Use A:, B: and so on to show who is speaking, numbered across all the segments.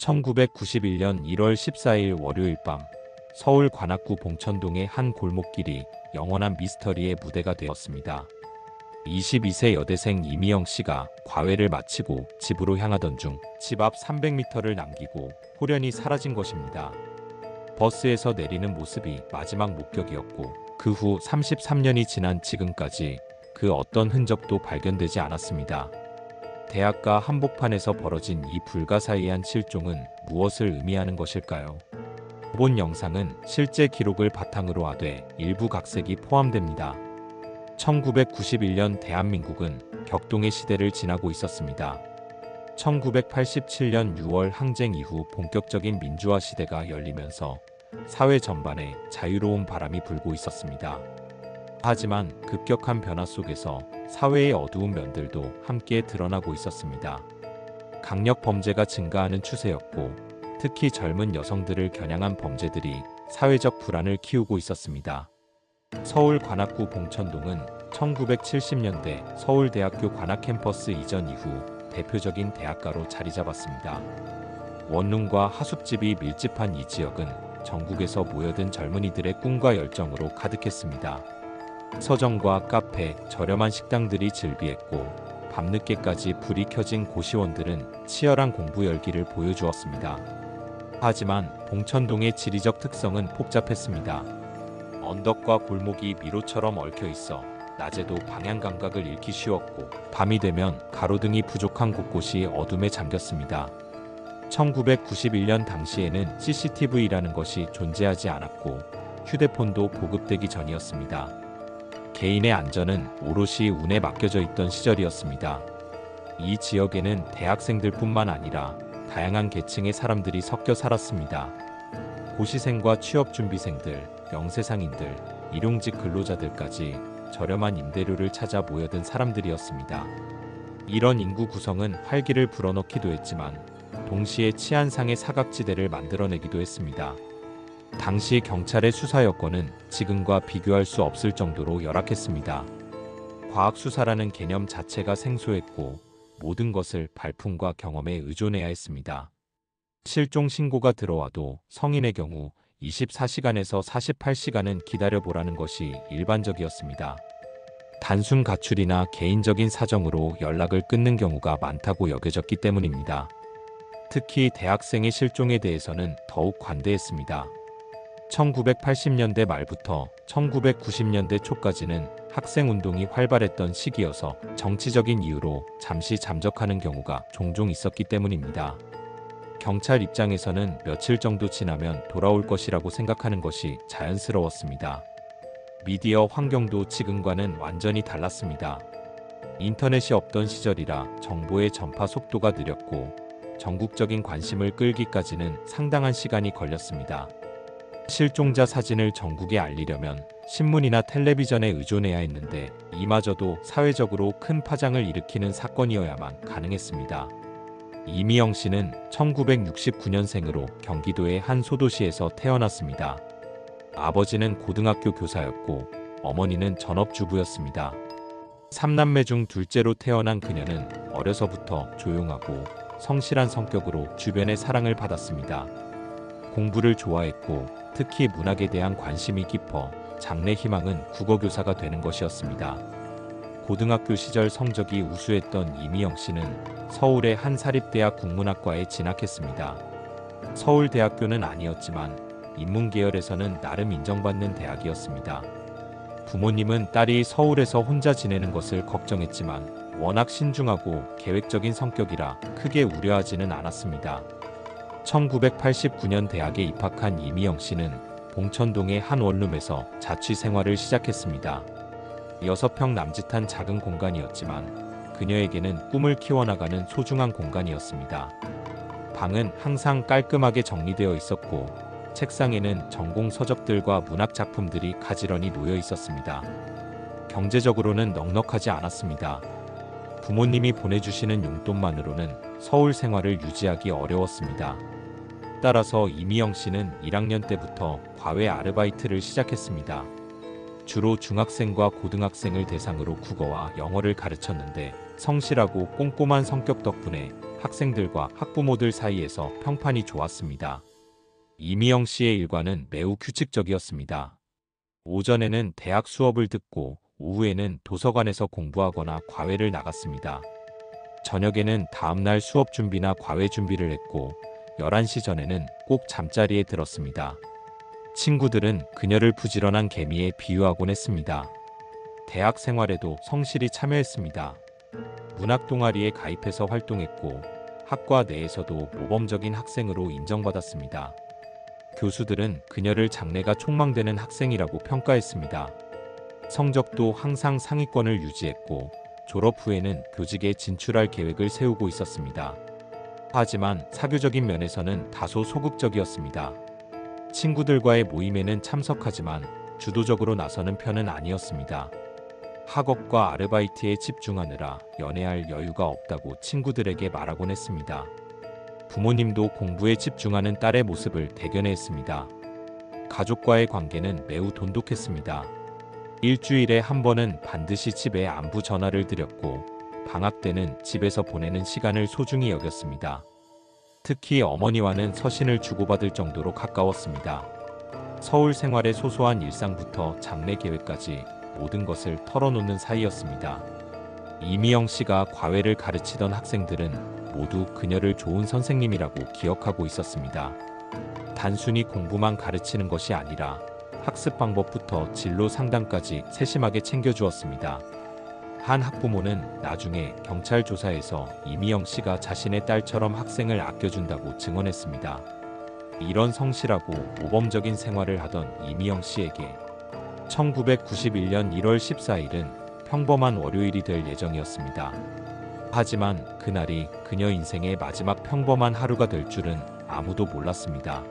A: 1991년 1월 14일 월요일 밤 서울 관악구 봉천동의 한 골목길이 영원한 미스터리의 무대가 되었습니다. 22세 여대생 이미영 씨가 과외를 마치고 집으로 향하던 중 집 앞 300m를 남기고 호련히 사라진 것입니다. 버스에서 내리는 모습이 마지막 목격이었고 그 후 33년이 지난 지금까지 그 어떤 흔적도 발견되지 않았습니다. 대학가 한복판에서 벌어진 이 불가사의한 실종은 무엇을 의미하는 것일까요? 본 영상은 실제 기록을 바탕으로 하되 일부 각색이 포함됩니다. 1991년 대한민국은 격동의 시대를 지나고 있었습니다. 1987년 6월 항쟁 이후 본격적인 민주화 시대가 열리면서 사회 전반에 자유로운 바람이 불고 있었습니다. 하지만 급격한 변화 속에서 사회의 어두운 면들도 함께 드러나고 있었습니다. 강력 범죄가 증가하는 추세였고 특히 젊은 여성들을 겨냥한 범죄들이 사회적 불안을 키우고 있었습니다. 서울 관악구 봉천동은 1970년대 서울대학교 관악캠퍼스 이전 이후 대표적인 대학가로 자리 잡았습니다. 원룸과 하숙집이 밀집한 이 지역은 전국에서 모여든 젊은이들의 꿈과 열정으로 가득했습니다. 서점과 카페, 저렴한 식당들이 즐비했고 밤늦게까지 불이 켜진 고시원들은 치열한 공부 열기를 보여주었습니다. 하지만 봉천동의 지리적 특성은 복잡했습니다. 언덕과 골목이 미로처럼 얽혀 있어 낮에도 방향 감각을 잃기 쉬웠고 밤이 되면 가로등이 부족한 곳곳이 어둠에 잠겼습니다. 1991년 당시에는 CCTV라는 것이 존재하지 않았고 휴대폰도 보급되기 전이었습니다. 개인의 안전은 오롯이 운에 맡겨져 있던 시절이었습니다. 이 지역에는 대학생들뿐만 아니라 다양한 계층의 사람들이 섞여 살았습니다. 고시생과 취업준비생들, 영세상인들, 일용직 근로자들까지 저렴한 임대료를 찾아 모여든 사람들이었습니다. 이런 인구 구성은 활기를 불어넣기도 했지만 동시에 치안상의 사각지대를 만들어내기도 했습니다. 당시 경찰의 수사 여건은 지금과 비교할 수 없을 정도로 열악했습니다. 과학수사라는 개념 자체가 생소했고 모든 것을 발품과 경험에 의존해야 했습니다. 실종 신고가 들어와도 성인의 경우 24시간에서 48시간은 기다려보라는 것이 일반적이었습니다. 단순 가출이나 개인적인 사정으로 연락을 끊는 경우가 많다고 여겨졌기 때문입니다. 특히 대학생의 실종에 대해서는 더욱 관대했습니다. 1980년대 말부터 1990년대 초까지는 학생운동이 활발했던 시기여서 정치적인 이유로 잠시 잠적하는 경우가 종종 있었기 때문입니다. 경찰 입장에서는 며칠 정도 지나면 돌아올 것이라고 생각하는 것이 자연스러웠습니다. 미디어 환경도 지금과는 완전히 달랐습니다. 인터넷이 없던 시절이라 정보의 전파 속도가 느렸고 전국적인 관심을 끌기까지는 상당한 시간이 걸렸습니다. 실종자 사진을 전국에 알리려면 신문이나 텔레비전에 의존해야 했는데 이마저도 사회적으로 큰 파장을 일으키는 사건이어야만 가능했습니다. 이미영 씨는 1969년생으로 경기도의 한 소도시에서 태어났습니다. 아버지는 고등학교 교사였고 어머니는 전업주부였습니다. 3남매 중 둘째로 태어난 그녀는 어려서부터 조용하고 성실한 성격으로 주변의 사랑을 받았습니다. 공부를 좋아했고 특히 문학에 대한 관심이 깊어 장래 희망은 국어교사가 되는 것이었습니다. 고등학교 시절 성적이 우수했던 이미영 씨는 서울의 한 사립대학 국문학과에 진학했습니다. 서울대학교는 아니었지만 인문계열에서는 나름 인정받는 대학이었습니다. 부모님은 딸이 서울에서 혼자 지내는 것을 걱정했지만 워낙 신중하고 계획적인 성격이라 크게 우려하지는 않았습니다. 1989년 대학에 입학한 이미영 씨는 봉천동의 한 원룸에서 자취 생활을 시작했습니다. 6평 남짓한 작은 공간이었지만 그녀에게는 꿈을 키워나가는 소중한 공간이었습니다. 방은 항상 깔끔하게 정리되어 있었고 책상에는 전공 서적들과 문학 작품들이 가지런히 놓여 있었습니다. 경제적으로는 넉넉하지 않았습니다. 부모님이 보내주시는 용돈만으로는 서울 생활을 유지하기 어려웠습니다. 따라서 이미영 씨는 1학년 때부터 과외 아르바이트를 시작했습니다. 주로 중학생과 고등학생을 대상으로 국어와 영어를 가르쳤는데 성실하고 꼼꼼한 성격 덕분에 학생들과 학부모들 사이에서 평판이 좋았습니다. 이미영 씨의 일과는 매우 규칙적이었습니다. 오전에는 대학 수업을 듣고 오후에는 도서관에서 공부하거나 과외를 나갔습니다. 저녁에는 다음날 수업 준비나 과외 준비를 했고 11시 전에는 꼭 잠자리에 들었습니다. 친구들은 그녀를 부지런한 개미에 비유하곤 했습니다. 대학 생활에도 성실히 참여했습니다. 문학 동아리에 가입해서 활동했고 학과 내에서도 모범적인 학생으로 인정받았습니다. 교수들은 그녀를 장래가 촉망되는 학생이라고 평가했습니다. 성적도 항상 상위권을 유지했고 졸업 후에는 교직에 진출할 계획을 세우고 있었습니다. 하지만 사교적인 면에서는 다소 소극적이었습니다. 친구들과의 모임에는 참석하지만 주도적으로 나서는 편은 아니었습니다. 학업과 아르바이트에 집중하느라 연애할 여유가 없다고 친구들에게 말하곤 했습니다. 부모님도 공부에 집중하는 딸의 모습을 대견해했습니다. 가족과의 관계는 매우 돈독했습니다. 일주일에 한 번은 반드시 집에 안부 전화를 드렸고 방학 때는 집에서 보내는 시간을 소중히 여겼습니다. 특히 어머니와는 서신을 주고받을 정도로 가까웠습니다. 서울 생활의 소소한 일상부터 장래 계획까지 모든 것을 털어놓는 사이였습니다. 이미영 씨가 과외를 가르치던 학생들은 모두 그녀를 좋은 선생님이라고 기억하고 있었습니다. 단순히 공부만 가르치는 것이 아니라 학습 방법부터 진로 상담까지 세심하게 챙겨주었습니다. 한 학부모는 나중에 경찰 조사에서 이미영 씨가 자신의 딸처럼 학생을 아껴준다고 증언했습니다. 이런 성실하고 모범적인 생활을 하던 이미영 씨에게 1991년 1월 14일은 평범한 월요일이 될 예정이었습니다. 하지만 그날이 그녀 인생의 마지막 평범한 하루가 될 줄은 아무도 몰랐습니다.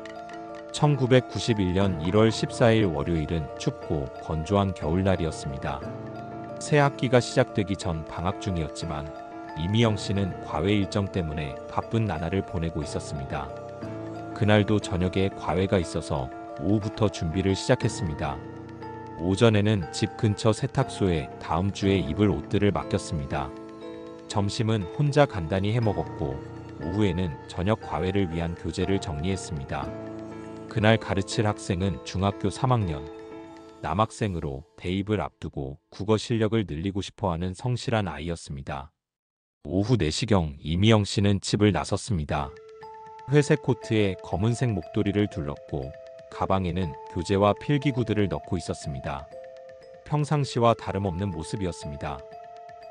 A: 1991년 1월 14일 월요일은 춥고 건조한 겨울날이었습니다. 새 학기가 시작되기 전 방학 중이었지만 이미영 씨는 과외 일정 때문에 바쁜 나날을 보내고 있었습니다. 그날도 저녁에 과외가 있어서 오후부터 준비를 시작했습니다. 오전에는 집 근처 세탁소에 다음 주에 입을 옷들을 맡겼습니다. 점심은 혼자 간단히 해먹었고 오후에는 저녁 과외를 위한 교재를 정리했습니다. 그날 가르칠 학생은 중학교 3학년. 남학생으로 대입을 앞두고 국어 실력을 늘리고 싶어하는 성실한 아이였습니다. 오후 4시경 이미영 씨는 집을 나섰습니다. 회색 코트에 검은색 목도리를 둘렀고 가방에는 교재와 필기구들을 넣고 있었습니다. 평상시와 다름없는 모습이었습니다.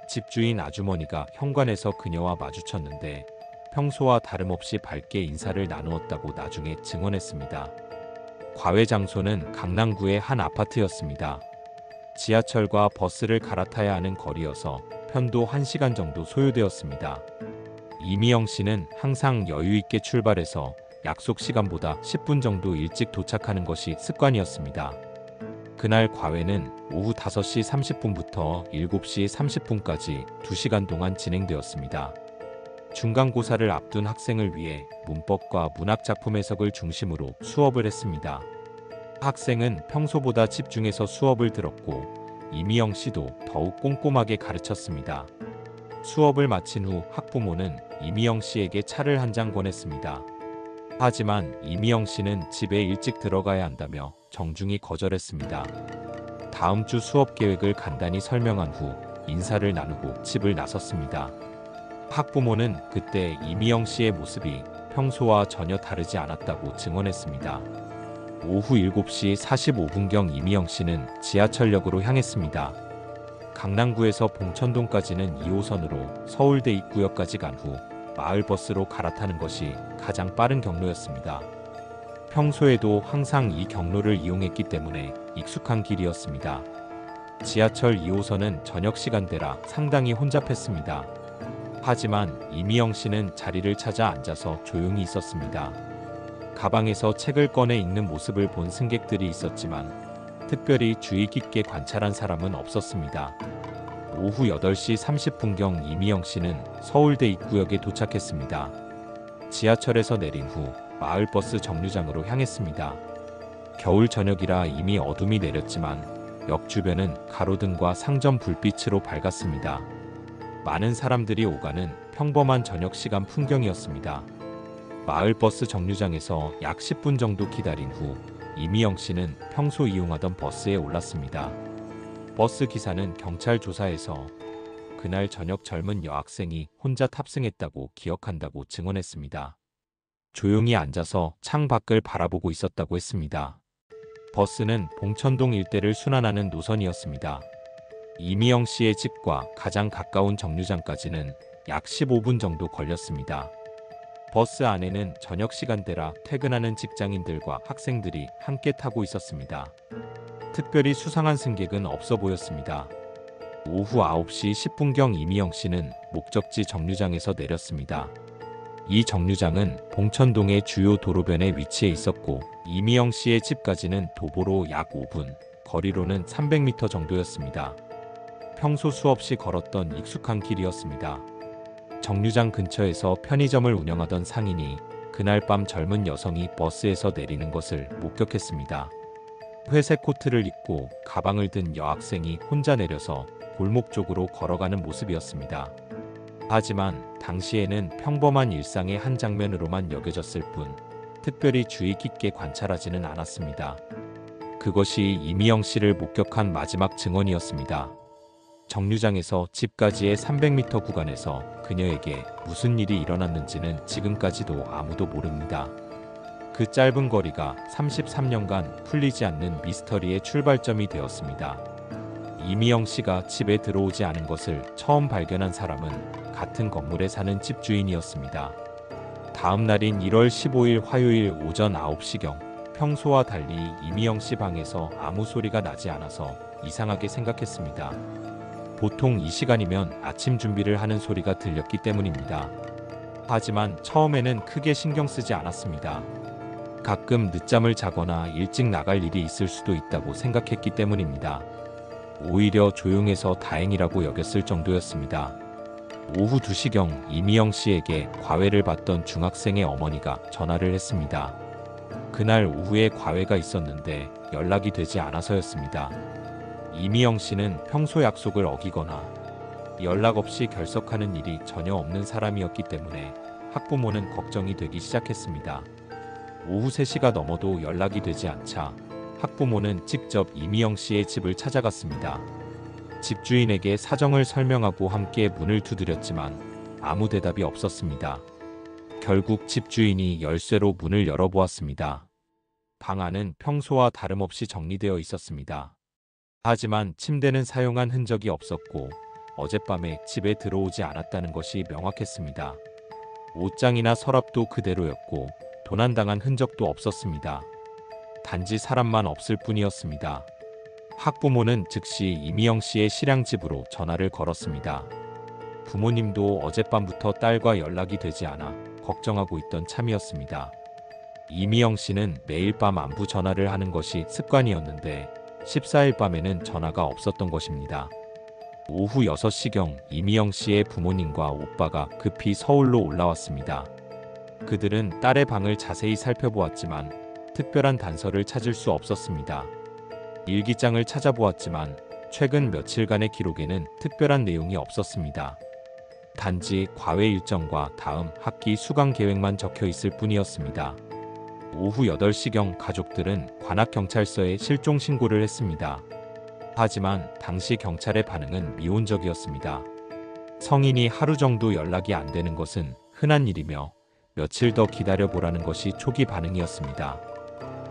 A: 집주인 아주머니가 현관에서 그녀와 마주쳤는데 평소와 다름없이 밝게 인사를 나누었다고 나중에 증언했습니다. 과외 장소는 강남구의 한 아파트였습니다. 지하철과 버스를 갈아타야 하는 거리여서 편도 1시간 정도 소요되었습니다. 이미영 씨는 항상 여유 있게 출발해서 약속 시간보다 10분 정도 일찍 도착하는 것이 습관이었습니다. 그날 과외는 오후 5시 30분부터 7시 30분까지 2시간 동안 진행되었습니다. 중간고사를 앞둔 학생을 위해 문법과 문학작품 해석을 중심으로 수업을 했습니다. 학생은 평소보다 집중해서 수업을 들었고 이미영 씨도 더욱 꼼꼼하게 가르쳤습니다. 수업을 마친 후 학부모는 이미영 씨에게 차를 한 잔 권했습니다. 하지만 이미영 씨는 집에 일찍 들어가야 한다며 정중히 거절했습니다. 다음 주 수업 계획을 간단히 설명한 후 인사를 나누고 집을 나섰습니다. 학부모는 그때 이미영 씨의 모습이 평소와 전혀 다르지 않았다고 증언했습니다. 오후 7시 45분경 이미영 씨는 지하철역으로 향했습니다. 강남구에서 봉천동까지는 2호선으로 서울대 입구역까지 간 후 마을버스로 갈아타는 것이 가장 빠른 경로였습니다. 평소에도 항상 이 경로를 이용했기 때문에 익숙한 길이었습니다. 지하철 2호선은 저녁 시간대라 상당히 혼잡했습니다. 하지만 이미영 씨는 자리를 찾아 앉아서 조용히 있었습니다. 가방에서 책을 꺼내 읽는 모습을 본 승객들이 있었지만 특별히 주의 깊게 관찰한 사람은 없었습니다. 오후 8시 30분경 이미영 씨는 서울대 입구역에 도착했습니다. 지하철에서 내린 후 마을버스 정류장으로 향했습니다. 겨울 저녁이라 이미 어둠이 내렸지만 역 주변은 가로등과 상점 불빛으로 밝았습니다. 많은 사람들이 오가는 평범한 저녁 시간 풍경이었습니다. 마을 버스 정류장에서 약 10분 정도 기다린 후 이미영 씨는 평소 이용하던 버스에 올랐습니다. 버스 기사는 경찰 조사에서 그날 저녁 젊은 여학생이 혼자 탑승했다고 기억한다고 증언했습니다. 조용히 앉아서 창 밖을 바라보고 있었다고 했습니다. 버스는 봉천동 일대를 순환하는 노선이었습니다. 이미영 씨의 집과 가장 가까운 정류장까지는 약 15분 정도 걸렸습니다. 버스 안에는 저녁 시간대라 퇴근하는 직장인들과 학생들이 함께 타고 있었습니다. 특별히 수상한 승객은 없어 보였습니다. 오후 9시 10분경 이미영 씨는 목적지 정류장에서 내렸습니다. 이 정류장은 봉천동의 주요 도로변에 위치해 있었고 이미영 씨의 집까지는 도보로 약 5분, 거리로는 300m 정도였습니다. 평소 수없이 걸었던 익숙한 길이었습니다. 정류장 근처에서 편의점을 운영하던 상인이 그날 밤 젊은 여성이 버스에서 내리는 것을 목격했습니다. 회색 코트를 입고 가방을 든 여학생이 혼자 내려서 골목 쪽으로 걸어가는 모습이었습니다. 하지만 당시에는 평범한 일상의 한 장면으로만 여겨졌을 뿐 특별히 주의 깊게 관찰하지는 않았습니다. 그것이 이미영 씨를 목격한 마지막 증언이었습니다. 정류장에서 집까지의 300m 구간에서 그녀에게 무슨 일이 일어났는지는 지금까지도 아무도 모릅니다. 그 짧은 거리가 33년간 풀리지 않는 미스터리의 출발점이 되었습니다. 이미영 씨가 집에 들어오지 않은 것을 처음 발견한 사람은 같은 건물에 사는 집주인이었습니다. 다음 날인 1월 15일 화요일 오전 9시경 평소와 달리 이미영 씨 방에서 아무 소리가 나지 않아서 이상하게 생각했습니다. 보통 이 시간이면 아침 준비를 하는 소리가 들렸기 때문입니다. 하지만 처음에는 크게 신경 쓰지 않았습니다. 가끔 늦잠을 자거나 일찍 나갈 일이 있을 수도 있다고 생각했기 때문입니다. 오히려 조용해서 다행이라고 여겼을 정도였습니다. 오후 2시경 이미영 씨에게 과외를 받던 중학생의 어머니가 전화를 했습니다. 그날 오후에 과외가 있었는데 연락이 되지 않아서였습니다. 이미영 씨는 평소 약속을 어기거나 연락 없이 결석하는 일이 전혀 없는 사람이었기 때문에 학부모는 걱정이 되기 시작했습니다. 오후 3시가 넘어도 연락이 되지 않자 학부모는 직접 이미영 씨의 집을 찾아갔습니다. 집주인에게 사정을 설명하고 함께 문을 두드렸지만 아무 대답이 없었습니다. 결국 집주인이 열쇠로 문을 열어보았습니다. 방 안은 평소와 다름없이 정리되어 있었습니다. 하지만 침대는 사용한 흔적이 없었고 어젯밤에 집에 들어오지 않았다는 것이 명확했습니다. 옷장이나 서랍도 그대로였고 도난당한 흔적도 없었습니다. 단지 사람만 없을 뿐이었습니다. 학부모는 즉시 이미영 씨의 실향집으로 전화를 걸었습니다. 부모님도 어젯밤부터 딸과 연락이 되지 않아 걱정하고 있던 참이었습니다. 이미영 씨는 매일 밤 안부 전화를 하는 것이 습관이었는데 14일 밤에는 전화가 없었던 것입니다. 오후 6시경 이미영 씨의 부모님과 오빠가 급히 서울로 올라왔습니다. 그들은 딸의 방을 자세히 살펴보았지만 특별한 단서를 찾을 수 없었습니다. 일기장을 찾아보았지만 최근 며칠간의 기록에는 특별한 내용이 없었습니다. 단지 과외 일정과 다음 학기 수강 계획만 적혀 있을 뿐이었습니다. 오후 8시경 가족들은 관악경찰서에 실종 신고를 했습니다. 하지만 당시 경찰의 반응은 미온적이었습니다. 성인이 하루 정도 연락이 안 되는 것은 흔한 일이며 며칠 더 기다려보라는 것이 초기 반응이었습니다.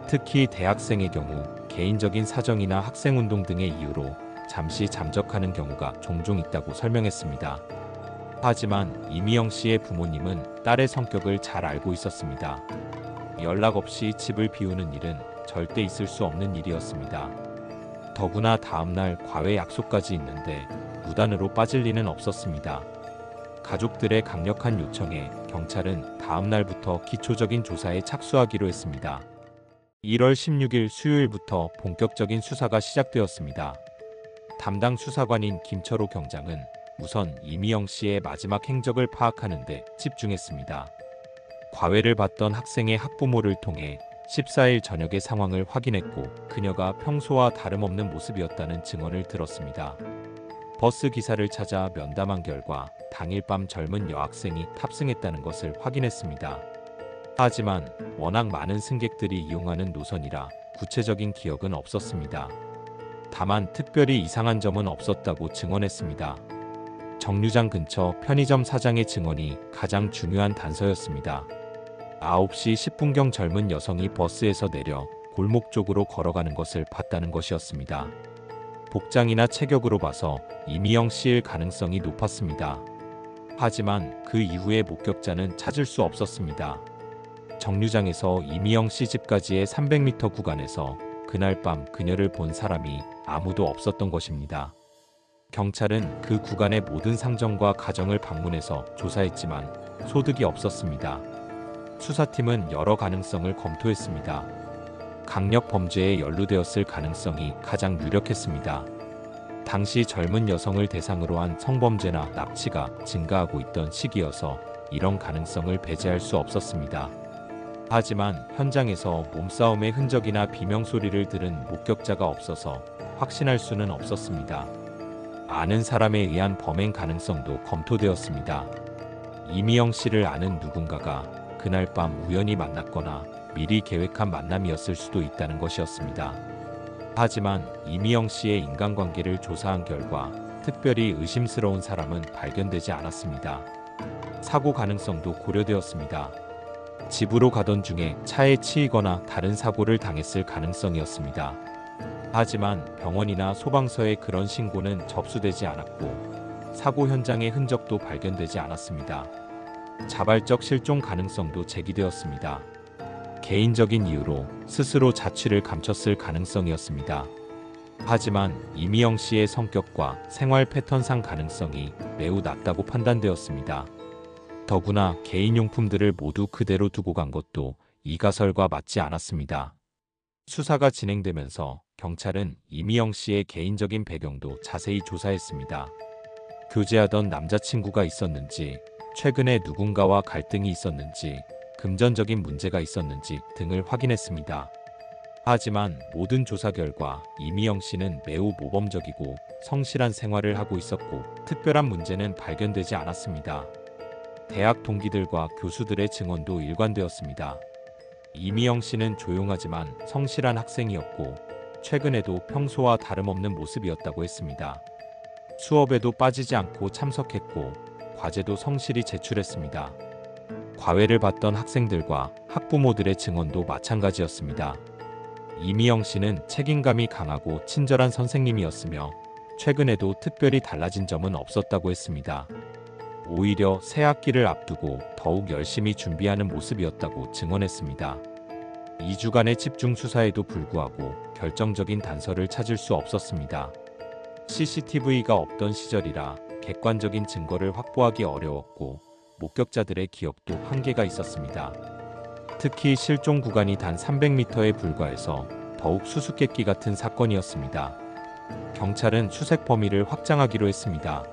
A: 특히 대학생의 경우 개인적인 사정이나 학생운동 등의 이유로 잠시 잠적하는 경우가 종종 있다고 설명했습니다. 하지만 이미영 씨의 부모님은 딸의 성격을 잘 알고 있었습니다. 연락 없이 집을 비우는 일은 절대 있을 수 없는 일이었습니다. 더구나 다음날 과외 약속까지 있는데 무단으로 빠질 리는 없었습니다. 가족들의 강력한 요청에 경찰은 다음날부터 기초적인 조사에 착수하기로 했습니다. 1월 16일 수요일부터 본격적인 수사가 시작되었습니다. 담당 수사관인 김철호 경장은 우선 이미영 씨의 마지막 행적을 파악하는 데 집중했습니다. 과외를 받던 학생의 학부모를 통해 14일 저녁의 상황을 확인했고 그녀가 평소와 다름없는 모습이었다는 증언을 들었습니다. 버스 기사를 찾아 면담한 결과 당일 밤 젊은 여학생이 탑승했다는 것을 확인했습니다. 하지만 워낙 많은 승객들이 이용하는 노선이라 구체적인 기억은 없었습니다. 다만 특별히 이상한 점은 없었다고 증언했습니다. 정류장 근처 편의점 사장의 증언이 가장 중요한 단서였습니다. 9시 10분경 젊은 여성이 버스에서 내려 골목 쪽으로 걸어가는 것을 봤다는 것이었습니다. 복장이나 체격으로 봐서 이미영 씨일 가능성이 높았습니다. 하지만 그 이후의 목격자는 찾을 수 없었습니다. 정류장에서 이미영 씨 집까지의 300m 구간에서 그날 밤 그녀를 본 사람이 아무도 없었던 것입니다. 경찰은 그 구간의 모든 상점과 가정을 방문해서 조사했지만 소득이 없었습니다. 수사팀은 여러 가능성을 검토했습니다. 강력 범죄에 연루되었을 가능성이 가장 유력했습니다. 당시 젊은 여성을 대상으로 한 성범죄나 납치가 증가하고 있던 시기여서 이런 가능성을 배제할 수 없었습니다. 하지만 현장에서 몸싸움의 흔적이나 비명소리를 들은 목격자가 없어서 확신할 수는 없었습니다. 아는 사람에 의한 범행 가능성도 검토되었습니다. 이미영 씨를 아는 누군가가 그날 밤 우연히 만났거나 미리 계획한 만남이었을 수도 있다는 것이었습니다. 하지만 이미영 씨의 인간관계를 조사한 결과 특별히 의심스러운 사람은 발견되지 않았습니다. 사고 가능성도 고려되었습니다. 집으로 가던 중에 차에 치이거나 다른 사고를 당했을 가능성이었습니다. 하지만 병원이나 소방서에 그런 신고는 접수되지 않았고 사고 현장의 흔적도 발견되지 않았습니다. 자발적 실종 가능성도 제기되었습니다. 개인적인 이유로 스스로 자취를 감췄을 가능성이었습니다. 하지만 이미영 씨의 성격과 생활 패턴상 가능성이 매우 낮다고 판단되었습니다. 더구나 개인용품들을 모두 그대로 두고 간 것도 이가설과 맞지 않았습니다. 수사가 진행되면서 경찰은 이미영 씨의 개인적인 배경도 자세히 조사했습니다. 교제하던 남자친구가 있었는지, 최근에 누군가와 갈등이 있었는지, 금전적인 문제가 있었는지 등을 확인했습니다. 하지만 모든 조사 결과 이미영 씨는 매우 모범적이고 성실한 생활을 하고 있었고 특별한 문제는 발견되지 않았습니다. 대학 동기들과 교수들의 증언도 일관되었습니다. 이미영 씨는 조용하지만 성실한 학생이었고 최근에도 평소와 다름없는 모습이었다고 했습니다. 수업에도 빠지지 않고 참석했고 과제도 성실히 제출했습니다. 과외를 받던 학생들과 학부모들의 증언도 마찬가지였습니다. 이미영 씨는 책임감이 강하고 친절한 선생님이었으며 최근에도 특별히 달라진 점은 없었다고 했습니다. 오히려 새 학기를 앞두고 더욱 열심히 준비하는 모습이었다고 증언했습니다. 2주간의 집중 수사에도 불구하고 결정적인 단서를 찾을 수 없었습니다. CCTV가 없던 시절이라 객관적인 증거를 확보하기 어려웠고 목격자들의 기억도 한계가 있었습니다. 특히 실종 구간이 단 300m에 불과해서 더욱 수수께끼 같은 사건이었습니다. 경찰은 수색 범위를 확장하기로 했습니다.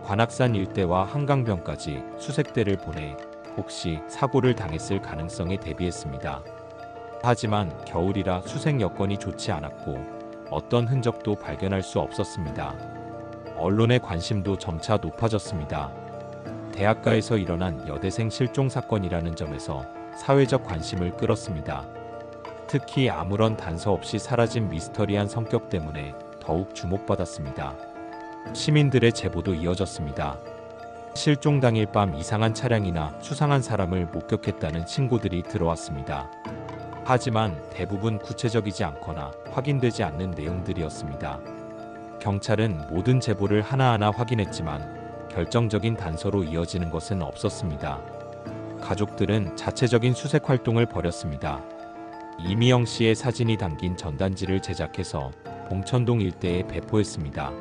A: 관악산 일대와 한강변까지 수색대를 보내 혹시 사고를 당했을 가능성에 대비했습니다. 하지만 겨울이라 수색 여건이 좋지 않았고 어떤 흔적도 발견할 수 없었습니다. 언론의 관심도 점차 높아졌습니다. 대학가에서 일어난 여대생 실종 사건이라는 점에서 사회적 관심을 끌었습니다. 특히 아무런 단서 없이 사라진 미스터리한 성격 때문에 더욱 주목받았습니다. 시민들의 제보도 이어졌습니다. 실종 당일 밤 이상한 차량이나 수상한 사람을 목격했다는 신고들이 들어왔습니다. 하지만 대부분 구체적이지 않거나 확인되지 않는 내용들이었습니다. 경찰은 모든 제보를 하나하나 확인했지만 결정적인 단서로 이어지는 것은 없었습니다. 가족들은 자체적인 수색 활동을 벌였습니다. 이미영 씨의 사진이 담긴 전단지를 제작해서 봉천동 일대에 배포했습니다.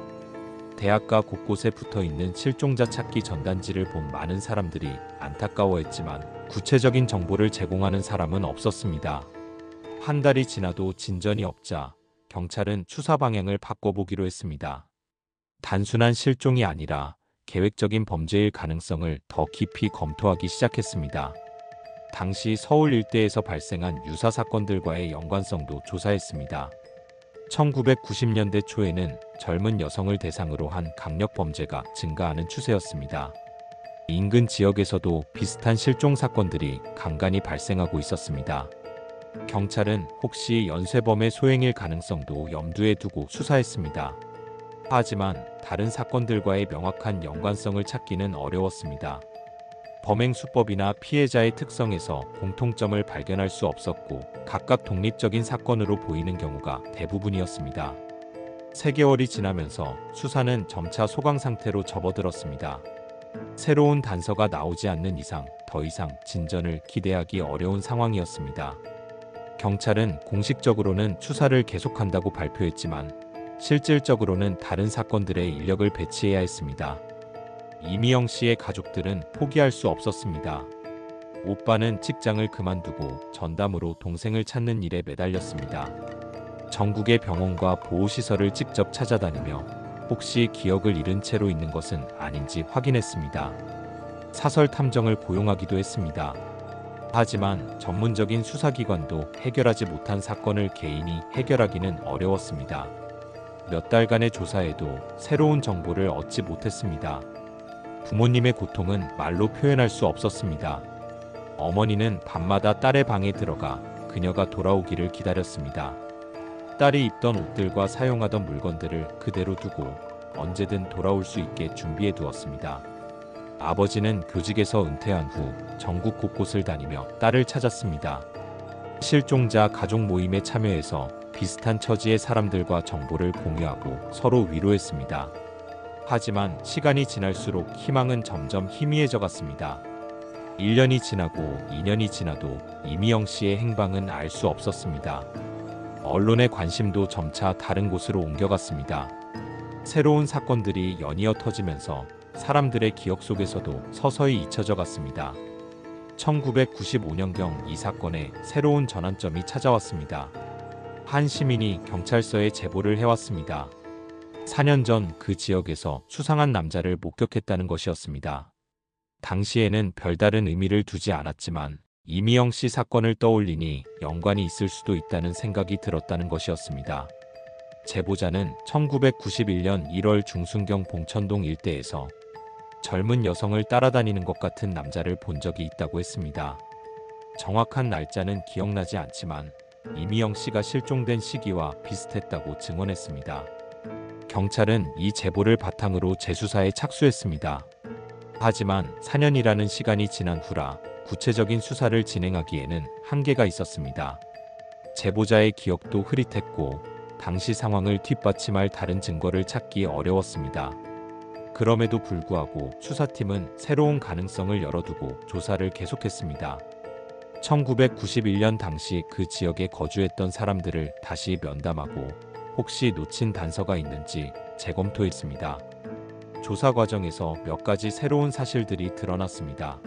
A: 대학가 곳곳에 붙어있는 실종자 찾기 전단지를 본 많은 사람들이 안타까워했지만 구체적인 정보를 제공하는 사람은 없었습니다. 한 달이 지나도 진전이 없자 경찰은 수사 방향을 바꿔보기로 했습니다. 단순한 실종이 아니라 계획적인 범죄일 가능성을 더 깊이 검토하기 시작했습니다. 당시 서울 일대에서 발생한 유사 사건들과의 연관성도 조사했습니다. 1990년대 초에는 젊은 여성을 대상으로 한 강력 범죄가 증가하는 추세였습니다. 인근 지역에서도 비슷한 실종 사건들이 간간히 발생하고 있었습니다. 경찰은 혹시 연쇄범의 소행일 가능성도 염두에 두고 수사했습니다. 하지만 다른 사건들과의 명확한 연관성을 찾기는 어려웠습니다. 범행 수법이나 피해자의 특성에서 공통점을 발견할 수 없었고 각각 독립적인 사건으로 보이는 경우가 대부분이었습니다. 3개월이 지나면서 수사는 점차 소강 상태로 접어들었습니다. 새로운 단서가 나오지 않는 이상 더 이상 진전을 기대하기 어려운 상황이었습니다. 경찰은 공식적으로는 수사를 계속한다고 발표했지만 실질적으로는 다른 사건들에 인력을 배치해야 했습니다. 이미영 씨의 가족들은 포기할 수 없었습니다. 오빠는 직장을 그만두고 전담으로 동생을 찾는 일에 매달렸습니다. 전국의 병원과 보호시설을 직접 찾아다니며 혹시 기억을 잃은 채로 있는 것은 아닌지 확인했습니다. 사설 탐정을 고용하기도 했습니다. 하지만 전문적인 수사기관도 해결하지 못한 사건을 개인이 해결하기는 어려웠습니다. 몇 달간의 조사에도 새로운 정보를 얻지 못했습니다. 부모님의 고통은 말로 표현할 수 없었습니다. 어머니는 밤마다 딸의 방에 들어가 그녀가 돌아오기를 기다렸습니다. 딸이 입던 옷들과 사용하던 물건들을 그대로 두고 언제든 돌아올 수 있게 준비해 두었습니다. 아버지는 교직에서 은퇴한 후 전국 곳곳을 다니며 딸을 찾았습니다. 실종자 가족 모임에 참여해서 비슷한 처지의 사람들과 정보를 공유하고 서로 위로했습니다. 하지만 시간이 지날수록 희망은 점점 희미해져 갔습니다. 1년이 지나고 2년이 지나도 이미영 씨의 행방은 알 수 없었습니다. 언론의 관심도 점차 다른 곳으로 옮겨갔습니다. 새로운 사건들이 연이어 터지면서 사람들의 기억 속에서도 서서히 잊혀져 갔습니다. 1995년경 이 사건에 새로운 전환점이 찾아왔습니다. 한 시민이 경찰서에 제보를 해왔습니다. 4년 전 그 지역에서 수상한 남자를 목격했다는 것이었습니다. 당시에는 별다른 의미를 두지 않았지만 이미영 씨 사건을 떠올리니 연관이 있을 수도 있다는 생각이 들었다는 것이었습니다. 제보자는 1991년 1월 중순경 봉천동 일대에서 젊은 여성을 따라다니는 것 같은 남자를 본 적이 있다고 했습니다. 정확한 날짜는 기억나지 않지만 이미영 씨가 실종된 시기와 비슷했다고 증언했습니다. 경찰은 이 제보를 바탕으로 재수사에 착수했습니다. 하지만 4년이라는 시간이 지난 후라 구체적인 수사를 진행하기에는 한계가 있었습니다. 제보자의 기억도 흐릿했고 당시 상황을 뒷받침할 다른 증거를 찾기 어려웠습니다. 그럼에도 불구하고 수사팀은 새로운 가능성을 열어두고 조사를 계속했습니다. 1991년 당시 그 지역에 거주했던 사람들을 다시 면담하고 혹시 놓친 단서가 있는지 재검토했습니다. 조사 과정에서 몇 가지 새로운 사실들이 드러났습니다.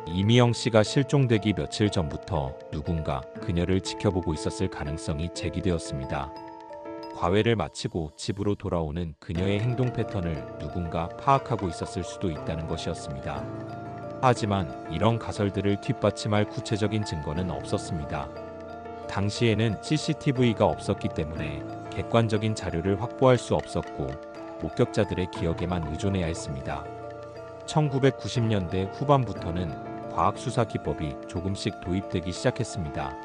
A: 이미영 씨가 실종되기 며칠 전부터 누군가 그녀를 지켜보고 있었을 가능성이 제기되었습니다. 과외를 마치고 집으로 돌아오는 그녀의 행동 패턴을 누군가 파악하고 있었을 수도 있다는 것이었습니다. 하지만 이런 가설들을 뒷받침할 구체적인 증거는 없었습니다. 당시에는 CCTV가 없었기 때문에 객관적인 자료를 확보할 수 없었고 목격자들의 기억에만 의존해야 했습니다. 1990년대 후반부터는 과학수사 기법이 조금씩 도입되기 시작했습니다.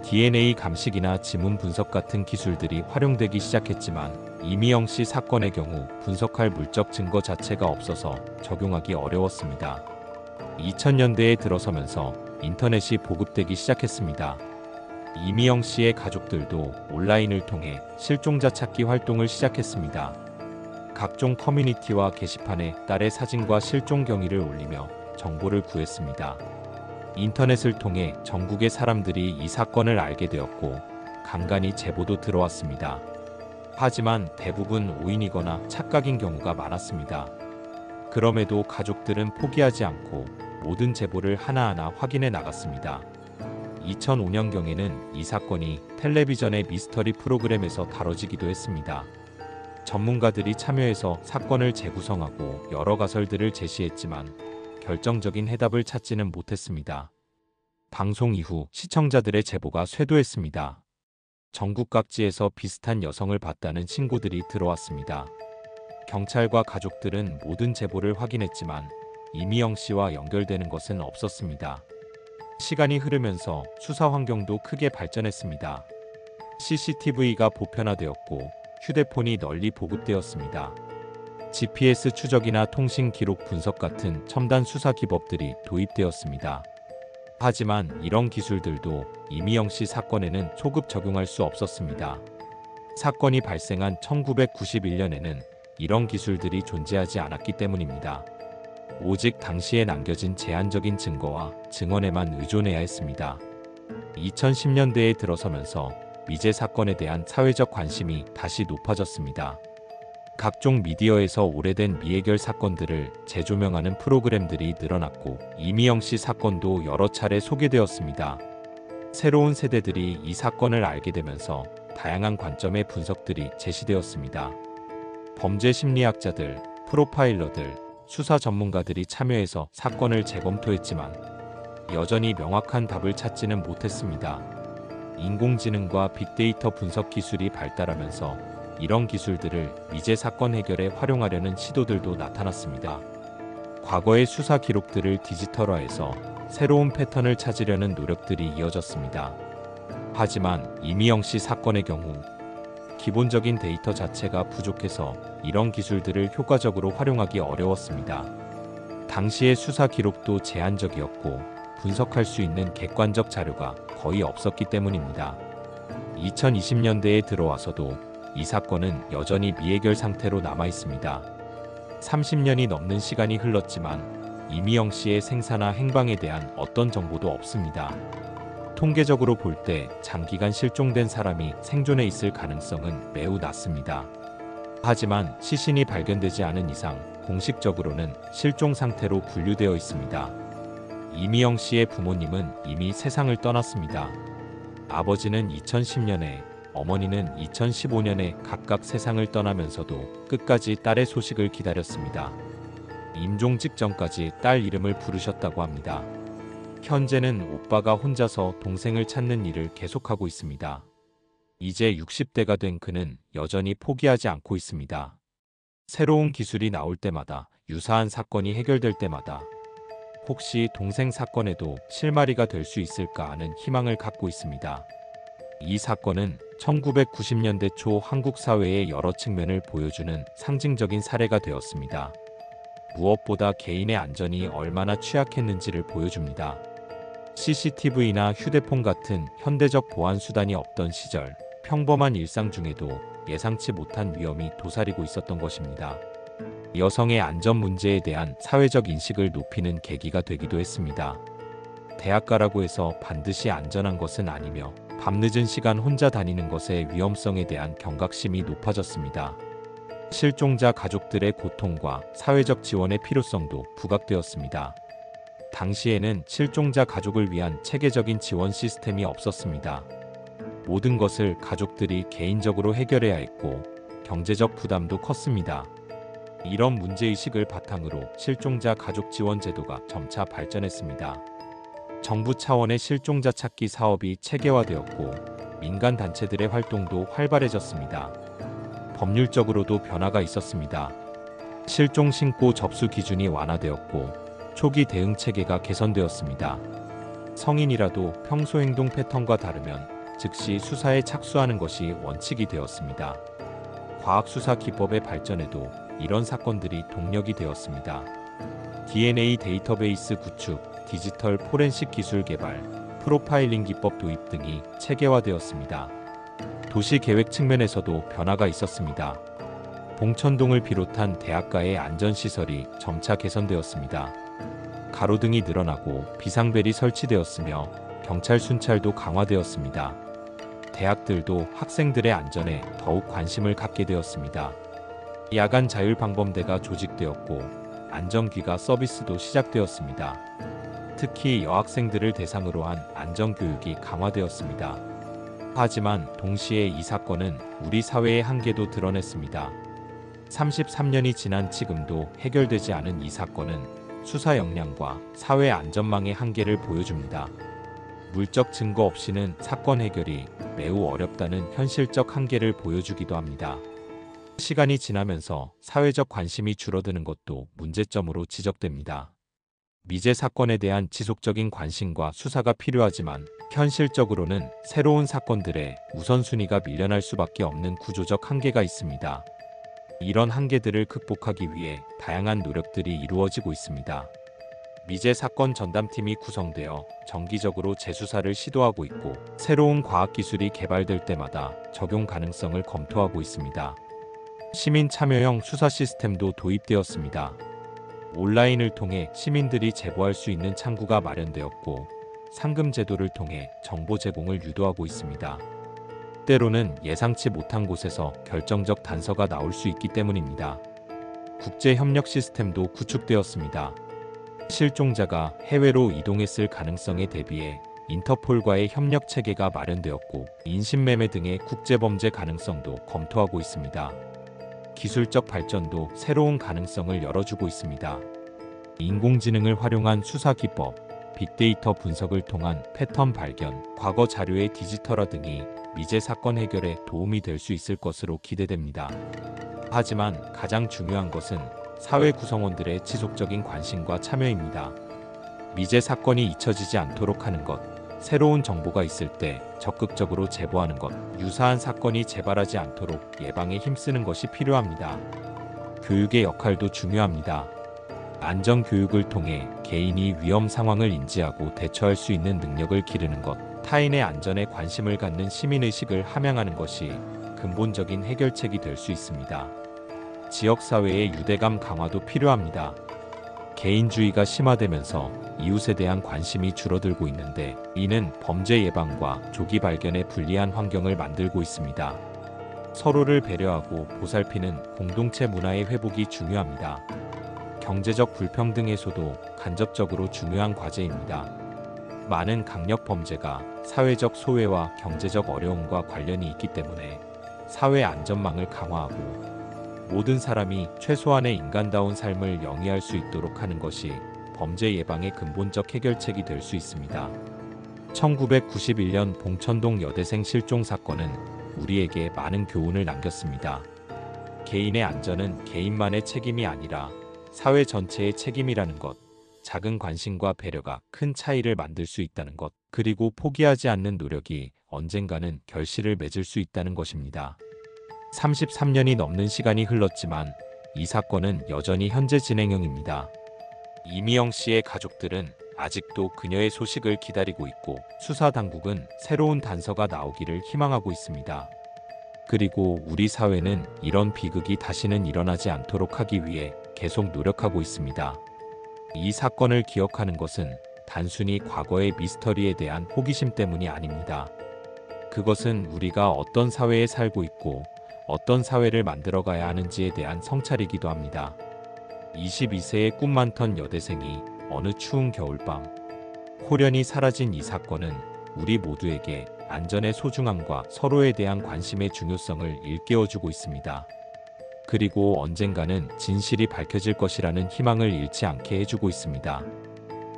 A: DNA 감식이나 지문 분석 같은 기술들이 활용되기 시작했지만 이미영 씨 사건의 경우 분석할 물적 증거 자체가 없어서 적용하기 어려웠습니다. 2000년대에 들어서면서 인터넷이 보급되기 시작했습니다. 이미영 씨의 가족들도 온라인을 통해 실종자 찾기 활동을 시작했습니다. 각종 커뮤니티와 게시판에 딸의 사진과 실종 경위를 올리며 정보를 구했습니다. 인터넷을 통해 전국의 사람들이 이 사건을 알게 되었고 간간히 제보도 들어왔습니다. 하지만 대부분 오인이거나 착각인 경우가 많았습니다. 그럼에도 가족들은 포기하지 않고 모든 제보를 하나하나 확인해 나갔습니다. 2005년경에는 이 사건이 텔레비전의 미스터리 프로그램에서 다뤄지기도 했습니다. 전문가들이 참여해서 사건을 재구성하고 여러 가설들을 제시했지만 결정적인 해답을 찾지는 못했습니다. 방송 이후 시청자들의 제보가 쇄도했습니다. 전국 각지에서 비슷한 여성을 봤다는 신고들이 들어왔습니다. 경찰과 가족들은 모든 제보를 확인했지만 이미영 씨와 연결되는 것은 없었습니다. 시간이 흐르면서 수사 환경도 크게 발전했습니다. CCTV가 보편화되었고 휴대폰이 널리 보급되었습니다. GPS 추적이나 통신 기록 분석 같은 첨단 수사 기법들이 도입되었습니다. 하지만 이런 기술들도 이미영 씨 사건에는 소급 적용할 수 없었습니다. 사건이 발생한 1991년에는 이런 기술들이 존재하지 않았기 때문입니다. 오직 당시에 남겨진 제한적인 증거와 증언에만 의존해야 했습니다. 2010년대에 들어서면서 미제 사건에 대한 사회적 관심이 다시 높아졌습니다. 각종 미디어에서 오래된 미해결 사건들을 재조명하는 프로그램들이 늘어났고 이미영 씨 사건도 여러 차례 소개되었습니다. 새로운 세대들이 이 사건을 알게 되면서 다양한 관점의 분석들이 제시되었습니다. 범죄 심리학자들, 프로파일러들, 수사 전문가들이 참여해서 사건을 재검토했지만 여전히 명확한 답을 찾지는 못했습니다. 인공지능과 빅데이터 분석 기술이 발달하면서 이런 기술들을 미제 사건 해결에 활용하려는 시도들도 나타났습니다. 과거의 수사 기록들을 디지털화해서 새로운 패턴을 찾으려는 노력들이 이어졌습니다. 하지만 이미영 씨 사건의 경우 기본적인 데이터 자체가 부족해서 이런 기술들을 효과적으로 활용하기 어려웠습니다. 당시의 수사 기록도 제한적이었고 분석할 수 있는 객관적 자료가 거의 없었기 때문입니다. 2020년대에 들어와서도 이 사건은 여전히 미해결 상태로 남아 있습니다. 30년이 넘는 시간이 흘렀지만 이미영 씨의 생사나 행방에 대한 어떤 정보도 없습니다. 통계적으로 볼 때 장기간 실종된 사람이 생존해 있을 가능성은 매우 낮습니다. 하지만 시신이 발견되지 않은 이상 공식적으로는 실종 상태로 분류되어 있습니다. 이미영 씨의 부모님은 이미 세상을 떠났습니다. 아버지는 2010년에, 어머니는 2015년에 각각 세상을 떠나면서도 끝까지 딸의 소식을 기다렸습니다. 임종 직전까지 딸 이름을 부르셨다고 합니다. 현재는 오빠가 혼자서 동생을 찾는 일을 계속하고 있습니다. 이제 60대가 된 그는 여전히 포기하지 않고 있습니다. 새로운 기술이 나올 때마다, 유사한 사건이 해결될 때마다 혹시 동생 사건에도 실마리가 될 수 있을까 하는 희망을 갖고 있습니다. 이 사건은 1990년대 초 한국 사회의 여러 측면을 보여주는 상징적인 사례가 되었습니다. 무엇보다 개인의 안전이 얼마나 취약했는지를 보여줍니다. CCTV나 휴대폰 같은 현대적 보안 수단이 없던 시절, 평범한 일상 중에도 예상치 못한 위험이 도사리고 있었던 것입니다. 여성의 안전 문제에 대한 사회적 인식을 높이는 계기가 되기도 했습니다. 대학가라고 해서 반드시 안전한 것은 아니며 밤늦은 시간 혼자 다니는 것의 위험성에 대한 경각심이 높아졌습니다. 실종자 가족들의 고통과 사회적 지원의 필요성도 부각되었습니다. 당시에는 실종자 가족을 위한 체계적인 지원 시스템이 없었습니다. 모든 것을 가족들이 개인적으로 해결해야 했고 경제적 부담도 컸습니다. 이런 문제의식을 바탕으로 실종자 가족 지원 제도가 점차 발전했습니다. 정부 차원의 실종자 찾기 사업이 체계화되었고 민간 단체들의 활동도 활발해졌습니다. 법률적으로도 변화가 있었습니다. 실종 신고 접수 기준이 완화되었고 초기 대응 체계가 개선되었습니다. 성인이라도 평소 행동 패턴과 다르면 즉시 수사에 착수하는 것이 원칙이 되었습니다. 과학수사 기법의 발전에도 이런 사건들이 동력이 되었습니다. DNA 데이터베이스 구축, 디지털 포렌식 기술 개발, 프로파일링 기법 도입 등이 체계화되었습니다. 도시 계획 측면에서도 변화가 있었습니다. 봉천동을 비롯한 대학가의 안전시설이 점차 개선되었습니다. 가로등이 늘어나고 비상벨이 설치되었으며 경찰 순찰도 강화되었습니다. 대학들도 학생들의 안전에 더욱 관심을 갖게 되었습니다. 야간 자율방범대가 조직되었고 안전귀가 서비스도 시작되었습니다. 특히 여학생들을 대상으로 한 안전교육이 강화되었습니다. 하지만 동시에 이 사건은 우리 사회의 한계도 드러냈습니다. 33년이 지난 지금도 해결되지 않은 이 사건은 수사 역량과 사회 안전망의 한계를 보여줍니다. 물적 증거 없이는 사건 해결이 매우 어렵다는 현실적 한계를 보여주기도 합니다. 시간이 지나면서 사회적 관심이 줄어드는 것도 문제점으로 지적됩니다. 미제 사건에 대한 지속적인 관심과 수사가 필요하지만 현실적으로는 새로운 사건들의 우선순위가 밀려날 수밖에 없는 구조적 한계가 있습니다. 이런 한계들을 극복하기 위해 다양한 노력들이 이루어지고 있습니다. 미제 사건 전담팀이 구성되어 정기적으로 재수사를 시도하고 있고 새로운 과학기술이 개발될 때마다 적용 가능성을 검토하고 있습니다. 시민 참여형 수사 시스템도 도입되었습니다. 온라인을 통해 시민들이 제보할 수 있는 창구가 마련되었고 상금 제도를 통해 정보 제공을 유도하고 있습니다. 때로는 예상치 못한 곳에서 결정적 단서가 나올 수 있기 때문입니다. 국제 협력 시스템도 구축되었습니다. 실종자가 해외로 이동했을 가능성에 대비해 인터폴과의 협력 체계가 마련되었고 인신매매 등의 국제범죄 가능성도 검토하고 있습니다. 기술적 발전도 새로운 가능성을 열어주고 있습니다. 인공지능을 활용한 수사 기법, 빅데이터 분석을 통한 패턴 발견, 과거 자료의 디지털화 등이 미제 사건 해결에 도움이 될 수 있을 것으로 기대됩니다. 하지만 가장 중요한 것은 사회 구성원들의 지속적인 관심과 참여입니다. 미제 사건이 잊혀지지 않도록 하는 것, 새로운 정보가 있을 때 적극적으로 제보하는 것, 유사한 사건이 재발하지 않도록 예방에 힘쓰는 것이 필요합니다. 교육의 역할도 중요합니다. 안전교육을 통해 개인이 위험 상황을 인지하고 대처할 수 있는 능력을 기르는 것, 타인의 안전에 관심을 갖는 시민의식을 함양하는 것이 근본적인 해결책이 될 수 있습니다. 지역사회의 유대감 강화도 필요합니다. 개인주의가 심화되면서 이웃에 대한 관심이 줄어들고 있는데 이는 범죄 예방과 조기 발견에 불리한 환경을 만들고 있습니다. 서로를 배려하고 보살피는 공동체 문화의 회복이 중요합니다. 경제적 불평등 해소도 간접적으로 중요한 과제입니다. 많은 강력 범죄가 사회적 소외와 경제적 어려움과 관련이 있기 때문에 사회 안전망을 강화하고 모든 사람이 최소한의 인간다운 삶을 영위할 수 있도록 하는 것이 범죄 예방의 근본적 해결책이 될 수 있습니다. 1991년 봉천동 여대생 실종 사건은 우리에게 많은 교훈을 남겼습니다. 개인의 안전은 개인만의 책임이 아니라 사회 전체의 책임이라는 것, 작은 관심과 배려가 큰 차이를 만들 수 있다는 것, 그리고 포기하지 않는 노력이 언젠가는 결실을 맺을 수 있다는 것입니다. 33년이 넘는 시간이 흘렀지만 이 사건은 여전히 현재 진행형입니다. 이미영 씨의 가족들은 아직도 그녀의 소식을 기다리고 있고 수사 당국은 새로운 단서가 나오기를 희망하고 있습니다. 그리고 우리 사회는 이런 비극이 다시는 일어나지 않도록 하기 위해 계속 노력하고 있습니다. 이 사건을 기억하는 것은 단순히 과거의 미스터리에 대한 호기심 때문이 아닙니다. 그것은 우리가 어떤 사회에 살고 있고 어떤 사회를 만들어가야 하는지에 대한 성찰이기도 합니다. 22세의 꿈 많던 여대생이 어느 추운 겨울밤 홀연히 사라진 이 사건은 우리 모두에게 안전의 소중함과 서로에 대한 관심의 중요성을 일깨워주고 있습니다. 그리고 언젠가는 진실이 밝혀질 것이라는 희망을 잃지 않게 해주고 있습니다.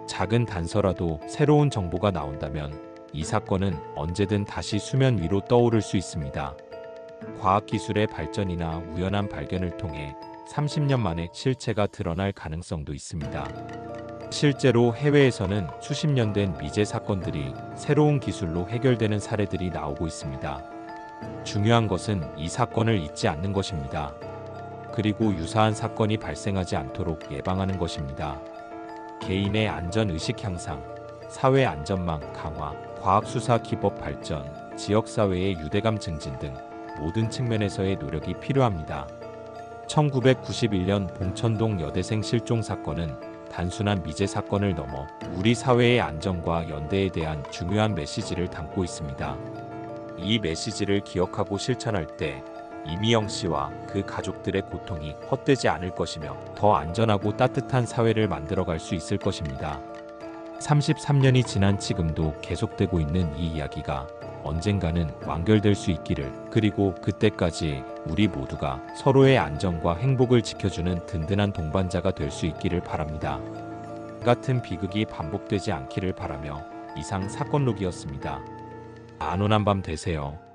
A: 작은 단서라도 새로운 정보가 나온다면 이 사건은 언제든 다시 수면 위로 떠오를 수 있습니다. 과학기술의 발전이나 우연한 발견을 통해 30년 만에 실체가 드러날 가능성도 있습니다. 실제로 해외에서는 수십 년 된 미제 사건들이 새로운 기술로 해결되는 사례들이 나오고 있습니다. 중요한 것은 이 사건을 잊지 않는 것입니다. 그리고 유사한 사건이 발생하지 않도록 예방하는 것입니다. 개인의 안전의식 향상, 사회 안전망 강화, 과학수사 기법 발전, 지역사회의 유대감 증진 등 모든 측면에서의 노력이 필요합니다. 1991년 봉천동 여대생 실종 사건은 단순한 미제 사건을 넘어 우리 사회의 안전과 연대에 대한 중요한 메시지를 담고 있습니다. 이 메시지를 기억하고 실천할 때 이미영 씨와 그 가족들의 고통이 헛되지 않을 것이며 더 안전하고 따뜻한 사회를 만들어갈 수 있을 것입니다. 33년이 지난 지금도 계속되고 있는 이 이야기가 언젠가는 완결될 수 있기를, 그리고 그때까지 우리 모두가 서로의 안전과 행복을 지켜주는 든든한 동반자가 될 수 있기를 바랍니다. 같은 비극이 반복되지 않기를 바라며 이상 사건록이었습니다. 안온한 밤 되세요.